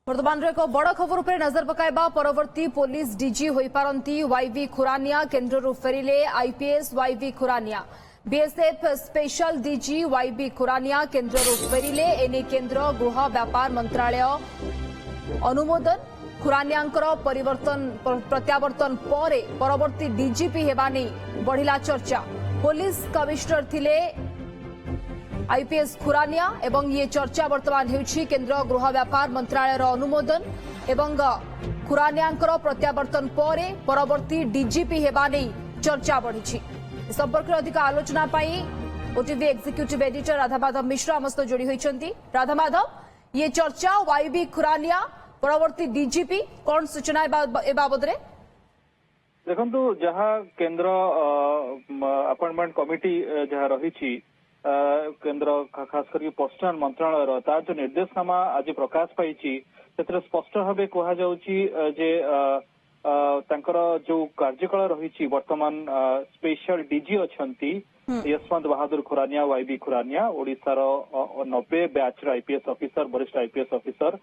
वर्तमान एक बड़ खबर पर नजर पकाइबा परवर्ती पुलिस डीजी होई पारंती वाईवी खुरानिया केन्द्ररू फेरिले IPS YV Khurania BSF special DG YV Khurania केन्द्ररू फेरिले एने केन्द्र गृह व्यापार मंत्रालय अनुमोदन खुरानियांकर परिवर्तन प्रत्यावर्तन परे परवर्ती डीजीपी हेबा नै बढ़िला चर्चा पुलिस कमिश्नर थिले आईपीएस खुरानिया एवं ये चर्चा वर्तमान हेउछि केन्द्र गृह व्यापार मंत्रालयर अनुमोदन एवं खुरानियांकर प्रत्यावर्तन परे परवर्ती डीजीपी हेबा नै चर्चा बढ़िछि। संपर्क अधिक आलोचना पाई ओटीवी एक्जिक्यूटिव एडिटर राधामाधव मिश्र आमस्त जोड़ी होइछन्ति। राधामाधव, ये चर्चा वाईवी खुरानिया परवर्ती डीजीपी कौन सूचना ए बाबद रे देखंतु जहाँ केन्द्र अपॉइंटमेंट कमिटी जहाँ रही केन्द्र खास करके पर्सनल मंत्रालय तार जो निर्देशनामा आज प्रकाश पाई स्पष्ट भाव कह जे जो कार्यकाल रही वर्तमान स्पेशल डीजी अच्छी यशवंत बहादुर खुरानिया वाईवी खुरानिया ओडिशार 90 बैच आईपीएस ऑफिसर वरिष्ठ आईपीएस ऑफिसर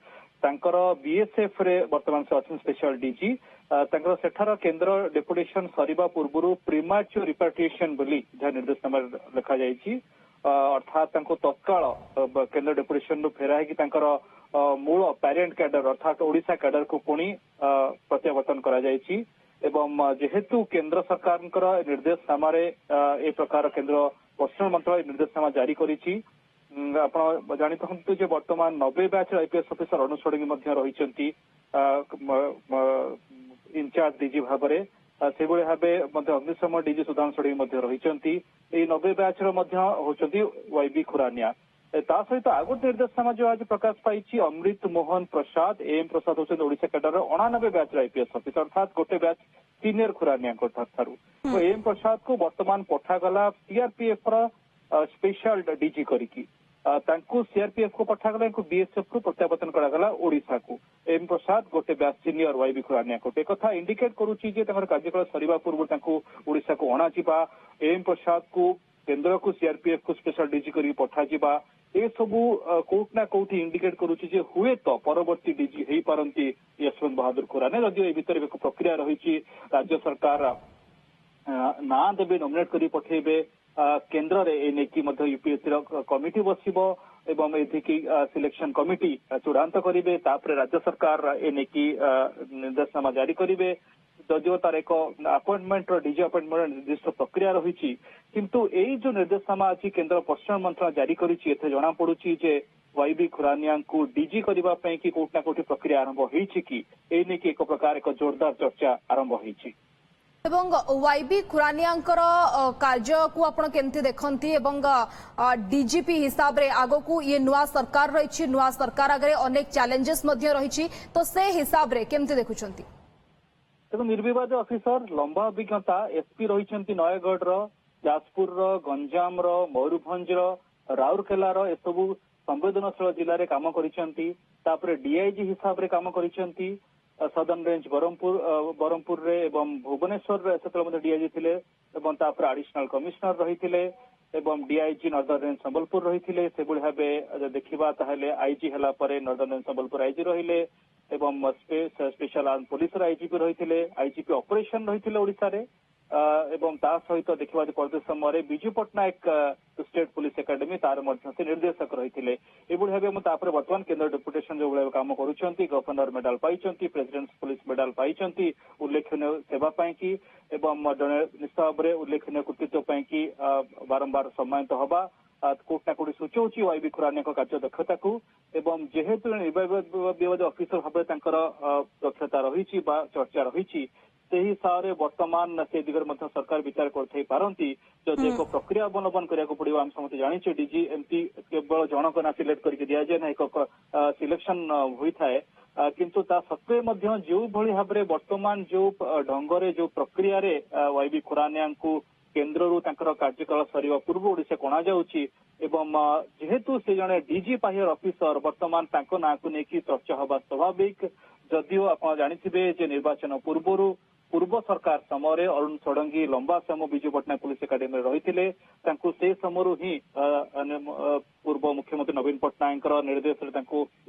तांकर बीएसएफ रे वर्तमान से अच्छे स्पेशल डीजी तांकर सेठार केन्द्र डेपुटेशन सरिबा पूर्व प्रीमैच्योर रिपाट्रिएशन बोली जहाँ निर्देशनामा लिखा जाइछि अर्थात तत्काल केन्द्र डेपुटेशन फेराई मूल पैरेंट कैडर अर्थात ओडिशा कैडर को पुणी प्रत्यावर्तन करा जाइछि एवं जेहेतु केन्द्र सरकार निर्देशनामा ए प्रकार केन्द्र पर्सनल मंत्रालय निर्देशनामा जारी करिछि आपण जानिथंतु जे वर्तमान 90 बैच आईपीएस ऑफिसर अनुज षडंगी रही इनचार्ज डीजी भाव में से भाव अग्निशम डीजी सुधांशु षडंगी रही 90 बैच होती वाईवी खुरानिया ता सहित आगो निर्देशनामा जो आज प्रकाश पाई अमृत मोहन प्रसाद एम प्रसाद होती Odisha cadre 89 batch IPS officer अर्थात गोटे बैच सीनियर खुरानिया तो एम प्रसाद को वर्तमान पठागला सीआरपीएफ स्पेशल डीजी करिकी सीआरपीएफ को पठागला बीएसएफ को प्रत्यावर्तन करागला ओडिशा को एम प्रसाद गोटे बैच सीनियर वाईवी खुरानिया को एक इंडिकेट करुच्ची कार्यकाल सरिबा पूर्व ओडिशा को अणाजिबा एम प्रसाद को केन्द्र को सीआरपीएफ को स्पेशल डीजी करी पठाजिबा ए सबू कोट ना कोठी इंडिकेट करुच्ची जे हुए तो परवर्ती डीजी हेई पारंती यशवंत बहादुर खुरानिया जदियो ए भितर एक प्रक्रिया रही राज्य सरकार ना देबे नॉमिनेट करी पठेबे केन्द्र रे यूपीएससी कमिटी बसिबो एवं एथिकी सिलेक्शन कमिटी चूड़ांत करिवे तापर राज्य सरकार एनेकी निर्देशनामा जारी करिवे जदियो तार एक अपॉइंटमेंट डीजी अपॉइंटमेंट निर्दिष्ट प्रक्रिया रही किंतु यही जो निर्देशनामा अच्छी केन्द्र पर्सनल मंत्रालय जारी करिछि एथे जणा पडुछि जे वाईवी खुरानिया को डीजी करबा पई कि कोट ना कोठी प्रक्रिया आरंभ होईछि कि ए नेकी एक प्रकार एक जोरदार चर्चा आरंभ होईछि एवं वाईवी खुरानियांकर कार्य को आपण केमती देखंती एवं डीजीपी हिसाब रे आगो को ये नुआ सरकार रही नुआ सरकार आगे अनेक चैलेंजेस मध्य रही तो से हिसाब रे केमती देखुछंती देखो निर्विवाद ऑफिसर लंबा अभिज्ञता एसपी रही नयगढ़ जाजपुर गंजाम मयूरभंज राउरकेला एसबू संवेदनशील जिले में काम कर डीआईजी हिसाब रे काम कर सदर्न रेंज बरहमपुर रे एवं भुवनेश्वर से डीआईजी थे आडिशनल कमिश्नर रही एवं डीआईजी नॉर्दर्न रेंज संबलपुर रही से भाव देखा आईजी है नॉर्दर्न रेंज संबलपुर आईजी रही एवं स्पेशल आर्म पुलिस आईजीपी रही आईजीपी ऑपरेशन रही ओडिशा रे एवं ता सहित देखा परदेश समय Biju Patnaik state police academy तार से निर्देशक रही भाव वर्तमान केन्द्र डेपुटेशन जो भाव काम करुँच गवर्नर मेडल पाई प्रेसिडेंट पुलिस मेडल पाई उल्लेखनीय सेवा कि जड़े निश्चित भाव में उल्लेखनीय कृतित्व कि बारंबार सम्मानित हवा कोट ना कोटी सूचौची वाईवी खुरानिया कार्य दक्षता को एवं जेहेतु निर्विवाद ऑफिसर भाव दक्षता रही चर्चा रही से हिसाब से वर्तमान से दिगरे सरकार विचार करती जदि एक प्रक्रिया अवलंबन करा पड़ो आम समस्त जानी डीजी एमती केवल जनक ना सिलेक्ट करके दि जाए ना एक सिलेक्शन होता है किंतु ता सत्वे जो भली भाव में वर्तमान जो ढंगरे जो प्रक्रिया रे वाईवी खुरानिया को केन्द्र कार्यकाल सरिबा पूर्व ओडिशा को अणाଯାଉଛି एवं जेहेतु से जड़े डीजी पाहियर ऑफिसर वर्तमान ना को लेकिन चर्चा हवा स्वाभाविक जदियो आप जानी निर्वाचन पूर्व सरकार समय अरुण षडंगी लंबा समय विजु पट्टनायक पुलिस एकाडेमी रही से समय ही पूर्व मुख्यमंत्री नवीन पट्टनायक निर्देश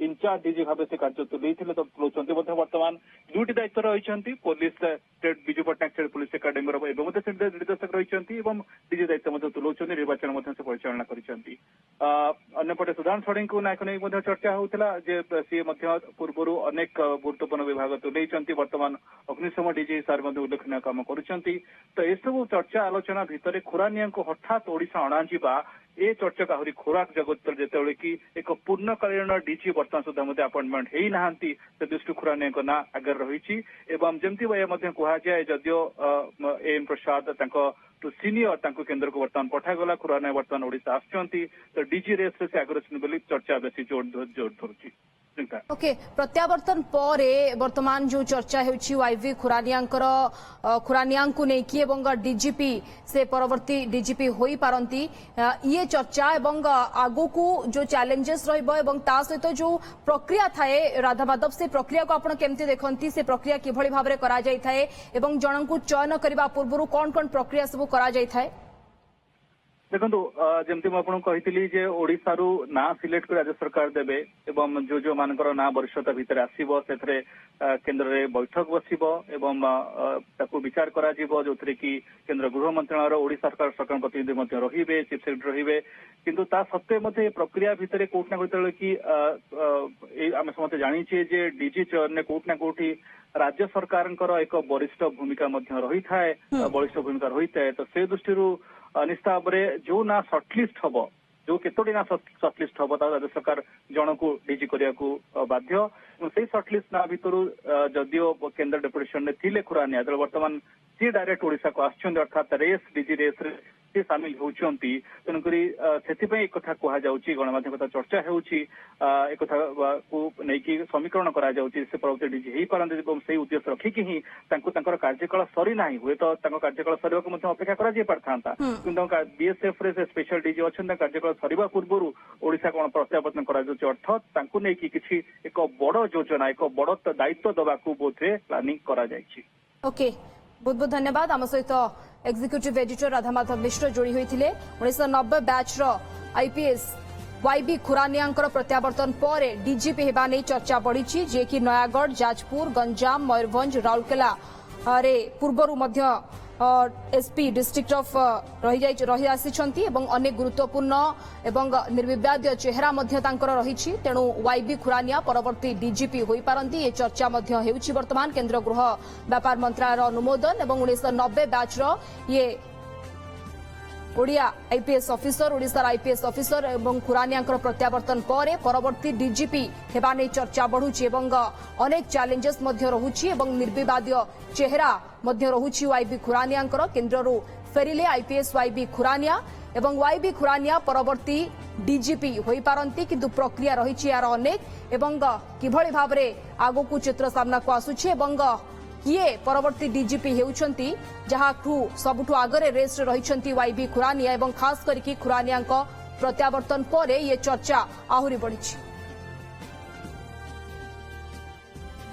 इनचार्ज डीजी भाव से कार्य तुले तुलाउंट वर्तमान दुईटी दायित्व रही police state Biju Patnaik state police academy निर्देशक रही डीजी दायित्व तुलाउं निर्वाचन से परिचालना करपटे सुधांशु षडंगी को नायक नहीं चर्चा होता सी पूर्व अनेक गुरुत्वपूर्ण विभाग तुले वर्तमान अग्निशम डीजी हिसाब से उल्लेखनीय काम करुँच तो एसबू चर्चा आलोचना भितर खुरानिया को हठात ओडिशा अणाजिबा ए चर्चा आहरी खोराक जगत जिते कि एक पूर्णकालीन डीजी वर्तमान सुधा अपॉइंटमेंट हो ना से दृष्टि खुरानिया ना आगे रही जमती कहुए जदियो एम प्रसाद सीनियर केन्द्र को बर्तमान पठागला खुरानिया बर्तमान ओडिशा आसुच्च तो डीजी रेस से आगे बोली चर्चा बेसी जोर धरुची। ओके प्रत्यावर्तन पर वर्तमान जो चर्चा होची वाईवी खुरानिया को लेकिन एवं डीजीपी से परवर्ती डीजीपी होई पारंती ये चर्चा एवं आगो को जो चैलेंजेस रहिबो एवं ता सहित जो प्रक्रिया थाए राधा माधव से प्रक्रिया को आपण केमती देखंती से प्रक्रिया किभଳି भाबरे करा जाई थाए एवं जणन को चयन करबा पूर्व कोन कोन प्रक्रिया सब करा जाई थाए देखो जमती मुझे ओडिशा रु ना सिलेक्ट कर राज्य सरकार देवे एवं जो जो मानकर ना वरिष्ठता भितर आसीबो सेथरे केंद्र रे बैठक बसिबो एवं ताकू विचार करा जिवो जोथरे कि केंद्र गृह मंत्रालय ओडिशा सरकार प्रतिनिधि मध्ये रहिबे चीफ सेक्रेटरी रहिबे किंतु ता सत्ते मध्ये प्रक्रिया भितर कोट ना कोतले कि आमे समस्त जानिछे जे डीजी चयन ने कोट ना कोठी राज्य सरकार एक वरिष्ठ भूमिका मध्ये रही थाए वरिष्ठ भूमिका रही थाए तो से दृष्टि निश्चित भाव में जो ना सर्टलिस्ट हम जो केतोटी ना सर्टलिस्ट हम राज्य सरकार जन को डीजी करने को बाध्य से सर्टलिस्ट ना भर जदियो केन्द्र डेपुटेशन में थिले खुरानिया जो वर्तमान सी डायरेक्ट ओडिशा को आछन अर्थात रेस डीजी रेस सी सामिल होती तेणुक एक कथा कहुच्छी गणमाध्यम कथा चर्चा होकी समीकरण से परवर्ती डीजी हो पारती से उद्देश्य रखिकी ही कार्यकाल सरी ना हुए तो कार्यकाल सर को अपेक्षा कर बीएसएफ रे स्पेशल डीजी अच्छा कार्यकाल सरवा पूर्व ओडिशा कौन प्रत्यावर्तन कर किसी एक बड़ योजना एक बड़ दायित्व दवाक बोधे प्लानिंग कर ओके बहुत बहुत धन्यवाद आम सहित एग्जीक्यूटिव एडिटर राधा माधव मिश्र जोड़ी होते 1990 बैच आईपीएस वाईबी खुरानिया प्रत्यावर्तन पर डीजीपी हेबा नहीं चर्चा बढ़ी जे कि नयागढ़ जाजपुर गंजाम मयूरभंज राउरकेला रे पूर्वर एसपी डिस्ट्रिक्ट ऑफ रही आसी अनेक गुरुत्वपूर्ण एवं निर्विवाद चेहरा रही तेणु वाईबी खुरानिया परवर्ती डीजीपी हो पारती ये चर्चा होउछि वर्तमान केंद्र गृह व्यापार मंत्रालय अनुमोदन एवं 1990 बैच ये Odia IPS officer Odisha IPS officer एवं खुरानिया प्रत्यावर्तन पर परवर्ती डीजीपी हेबा नहीं चर्चा बढ़ुछि एवं अनेक चैलेंजेस रहुछि एवं निर्विवाद चेहरा रहुछि वाईबी खुरानिया केन्द्ररू फेरिले आईपीएस वाईबी खुरानिया एवं वाईबी खुरानिया परवर्ती डीजीपी होई पारंती किंतु प्रक्रिया रही यार अनेक एवं किभଳି भाबरे आगो को चित्र सामना को आसुछि एवं किए परवर्ती डीजीपी हेउछंती जहाठू सबुठू आगरे रेस रही वाईबी खुरानिया एवं खास करके खुरानिया प्रत्यावर्तन पर ये चर्चा आहुरी बढ़ी।